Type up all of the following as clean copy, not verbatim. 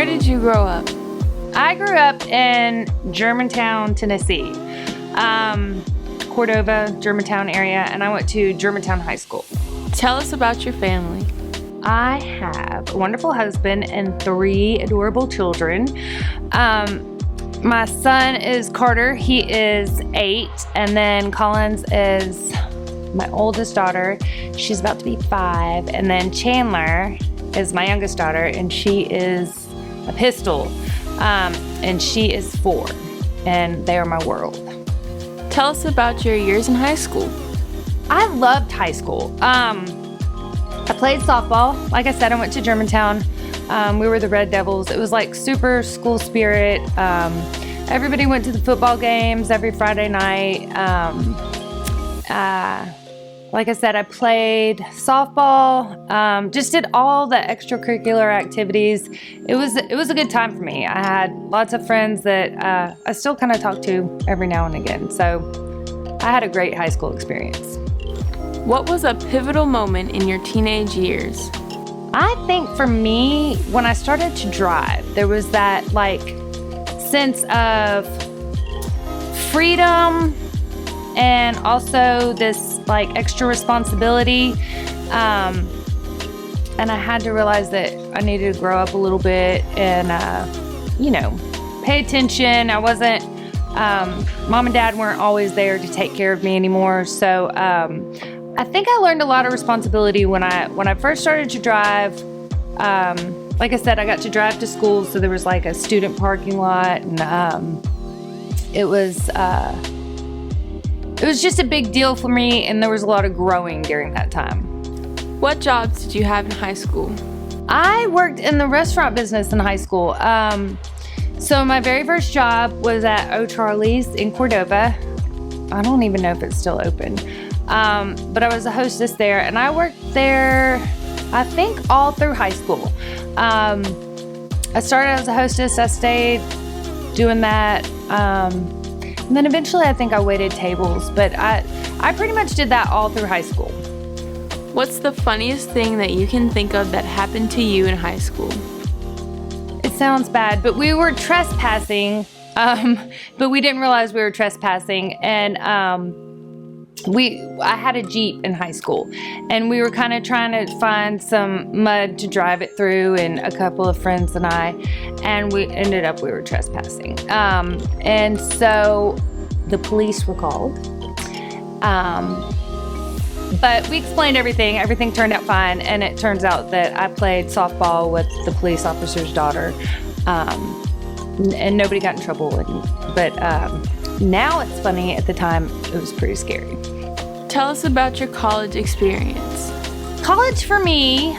Where did you grow up? I grew up in Germantown, Tennessee. Cordova, Germantown area, and I went to Germantown High School. Tell us about your family. I have a wonderful husband and 3 adorable children. My son is Carter. He is 8. And then Collins is my oldest daughter. She's about to be 5. And then Chandler is my youngest daughter, and she is a pistol. And she is 4. And they are my world. Tell us about your years in high school. I loved high school. I played softball. Like I said, I went to Germantown. We were the Red Devils. It was like super school spirit. Everybody went to the football games every Friday night. Like I said, I played softball. Just did all the extracurricular activities. It was a good time for me. I had lots of friends that I still kind of talk to every now and again. So I had a great high school experience. What was a pivotal moment in your teenage years? I think for me, when I started to drive, there was that sense of freedom and also this extra responsibility. And I had to realize that I needed to grow up a little bit and, pay attention. I wasn't, mom and dad weren't always there to take care of me anymore. So, I think I learned a lot of responsibility when I first started to drive. Like I said, I got to drive to school, so there was a student parking lot, and it was just a big deal for me, and there was a lot of growing during that time. What jobs did you have in high school? I worked in the restaurant business in high school. So my very first job was at O'Charlie's in Cordova. I don't even know if it's still open. But I was a hostess there, and I worked there, I think, all through high school. I started as a hostess. I stayed doing that. And then eventually I think I waited tables, but I pretty much did that all through high school. What's the funniest thing that you can think of that happened to you in high school? It sounds bad, but we were trespassing, but we didn't realize we were trespassing, and I had a Jeep in high school, and we were kind of trying to find some mud to drive it through, and a couple of friends and I, and we were trespassing. And so the police were called. But we explained everything. Everything turned out fine, and it turns out that I played softball with the police officer's daughter, and nobody got in trouble. But now it's funny. At the time, it was pretty scary. Tell us about your college experience. College for me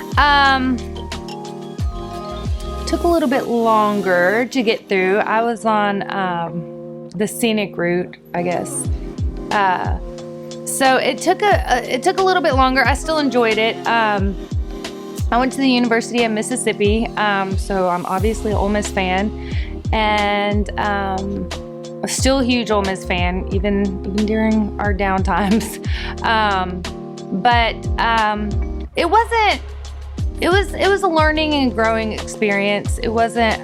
took a little bit longer to get through. I was on the scenic route, I guess. So it took a little bit longer. I still enjoyed it. I went to the University of Mississippi, so I'm obviously an Ole Miss fan, and still a huge Ole Miss fan, even during our down times. But it was a learning and growing experience. It wasn't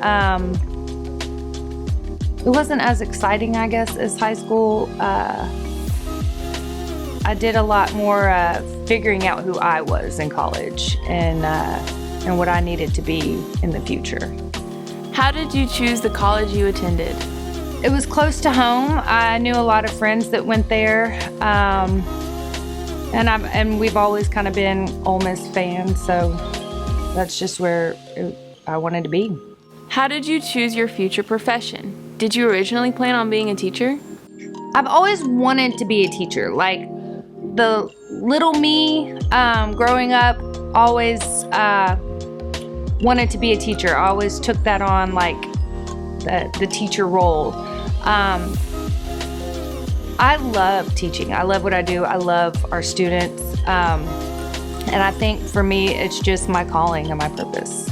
as exciting, I guess, as high school. I did a lot more figuring out who I was in college and what I needed to be in the future. How did you choose the college you attended? It was close to home. I knew a lot of friends that went there, and we've always kind of been Ole Miss fans, so that's just where I wanted to be. How did you choose your future profession? Did you originally plan on being a teacher? I've always wanted to be a teacher. The little me growing up always wanted to be a teacher. I always took that on, the teacher role. I love teaching. I love what I do. I love our students. And I think for me, it's just my calling and my purpose.